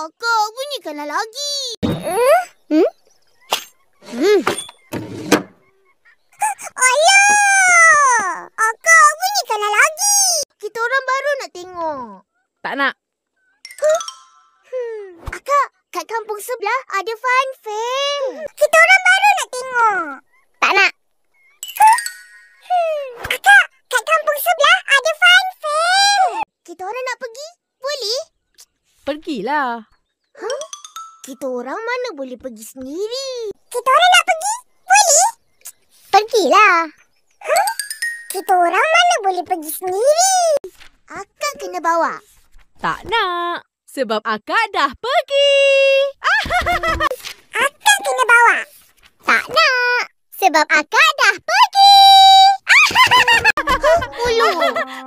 Akak, bunyikanlah lagi. Ayah! Akak, bunyikanlah lagi. Kita orang baru nak tengok. Tak nak. Akak, kat kampung sebelah ada fun fair. Kita orang baru nak tengok. Tak nak. Akak, kat kampung sebelah ada fun fair. Kita orang nak pergi? Boleh? Pergilah. Kita orang mana boleh pergi sendiri? Kita orang nak pergi? Boleh? Pergilah. Kita orang mana boleh pergi sendiri? Akak kena bawa. Tak nak. Sebab akak dah pergi. Akak kena bawa. Tak nak. Sebab akak dah pergi. Ulu,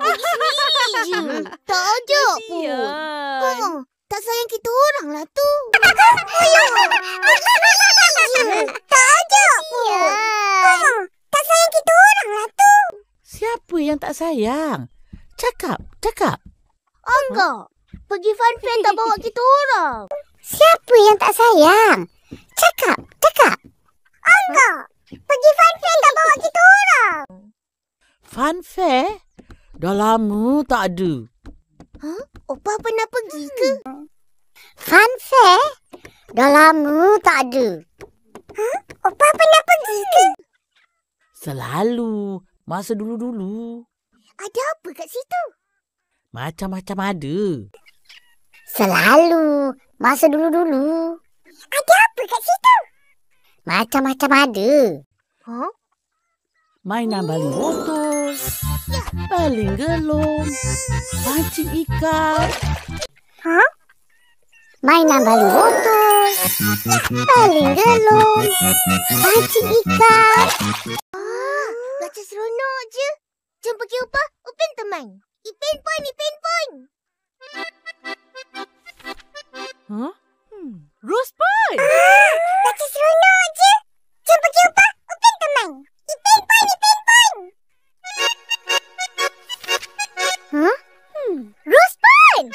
pergi sendiri je. Tak ajak pun. Kesian. Tak sayang kita orang lah tu. Ulu, pergi sendiri je. Tak ajak pun. Tak sayang kita orang lah tu. Siapa yang tak sayang? Cakap. Angga, pergi fun fair tak bawa kita orang. Siapa yang tak sayang? Cakap. Angga, pergi fun fair tak bawa kita orang. Fun fair? Dah lama tak ada. Opah pernah pergi ke? Fun fair? Dah lama tak ada. Opah pernah pergi ke? Selalu. Masa dulu-dulu. Ada apa kat situ? Macam-macam ada. Selalu. Masa dulu-dulu. Ada apa kat situ? Macam-macam ada. Mainan baling botol. Baling gelong. Pancing ikan. Mainan baling botol. Baling gelong. Pancing ikan. Macam seronok je. Jom pergi Opah. Upin teman. Ipin pun. Rose pie. Macam seronok je. Jom pergi Opah. Upin teman. Ipin pun. Rose pie.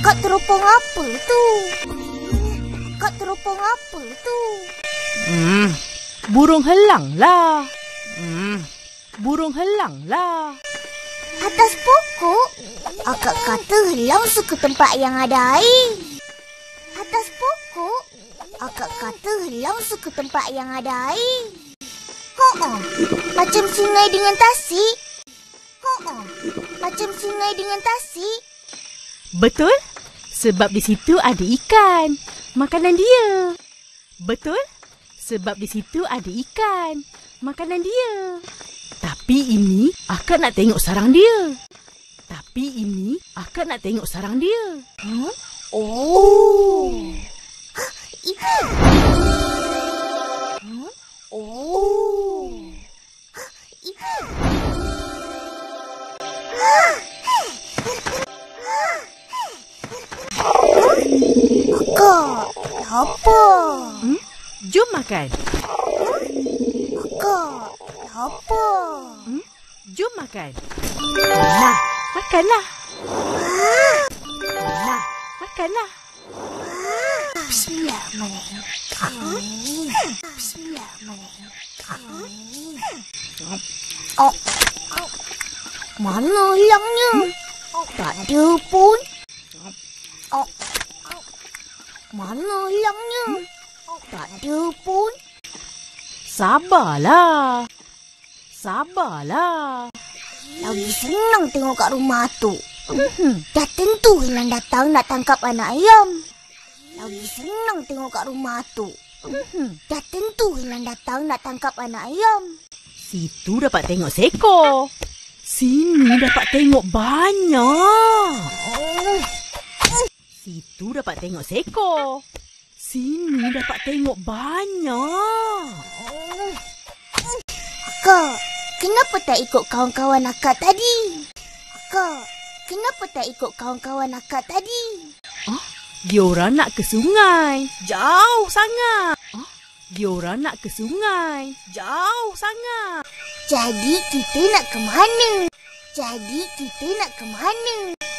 Kak teropong apa tu? Burung helang lah. Burung helang lah. Atas pokok? Akak kata helang suka tempat yang ada air. Atas pokok? Akak kata helang suka tempat yang ada air. Macam sungai dengan tasik. Macam sungai dengan tasik. Betul? Sebab di situ ada ikan. Makanan dia. Betul? Sebab di situ ada ikan. Makanan dia. Tapi ini akak nak tengok sarang dia. Ikan. Ikan. Akak, apa? Jom makan. Akak, apa? Jom makan. Nah, makanlah. Makanlah. Bismillahirrahmanirrahim. Mana hilangnya? Tak ada pun. Mana hilangnya? Tak ada pun. Sabarlah. Lagi senang tengok kat rumah tu. Dah tentu hilang datang nak tangkap anak ayam. Lagi senang tengok kat rumah tu. Dah tentu hilang datang nak tangkap anak ayam. Situ dapat tengok seekor. Sini dapat tengok banyak. Situ dapat tengok seekor. Sini dapat tengok banyak. Akak, kenapa tak ikut kawan-kawan akak tadi? Akak, kenapa tak ikut kawan-kawan akak tadi? Diorang nak ke sungai. Jauh sangat. Diorang nak ke sungai. Jauh sangat. Jadi kita nak ke mana?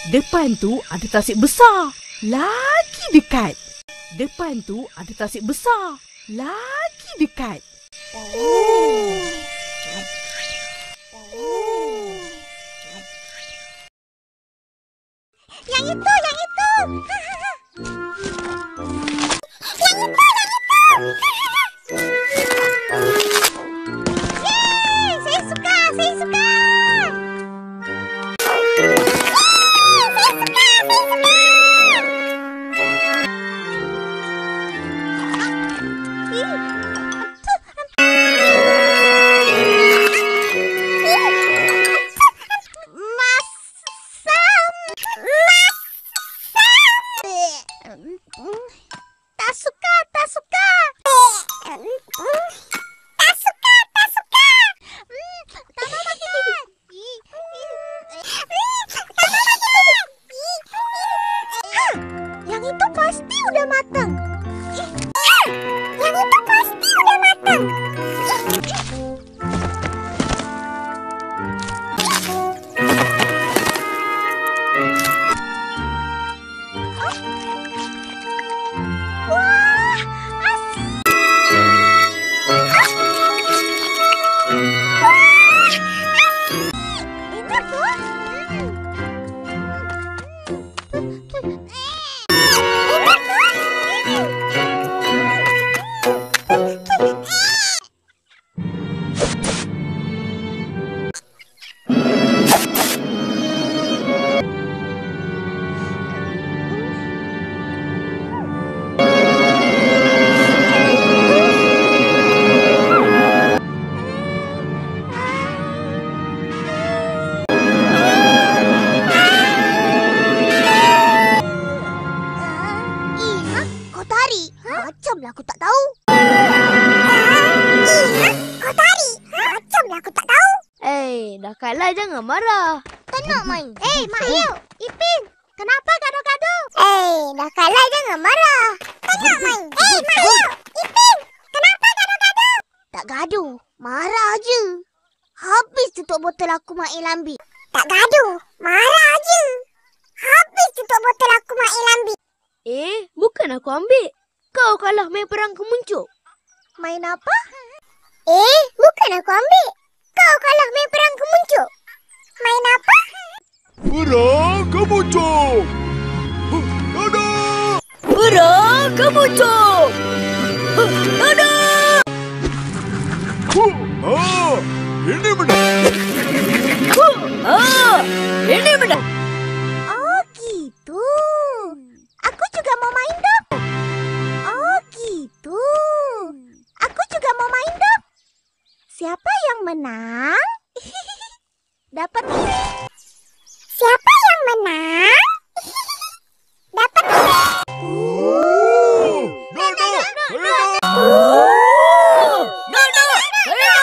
Depan tu ada tasik besar. Lagi dekat. Depan tu ada tasik besar. Lagi dekat. Yang itu. Yeay, saya suka. Tak suka. Tak mau makan. Yang itu pasti udah matang. Wah, asyik. Enak tuh. Kau tarik? Macamlah aku tak tahu. Dah kalah jangan marah. Tak nak main. Mak Hiu, Ipin, kenapa gaduh-gaduh? Dah kalah jangan marah. Tak nak main. Mak Hiu, Ipin, kenapa gaduh-gaduh? Tak gaduh, marah je. Habis tutup botol aku Mak Lambi. Tak gaduh, marah je. Habis tutup botol aku Mak Lambi. Bukan aku ambil. Kau kalah main perang kemuncuk. Main apa? Bukan aku ambil. Kau kalah main perang kemuncuk. Main apa? Perang kemuncuk! Dadah! Perang kemuncuk. Dadah! Ini menang! Ini menang. Oh gitu. Aku juga mau main dong. Oh gitu. Aku juga mau main dong. Siapa yang menang? Dapat ini. Siapa yang menang?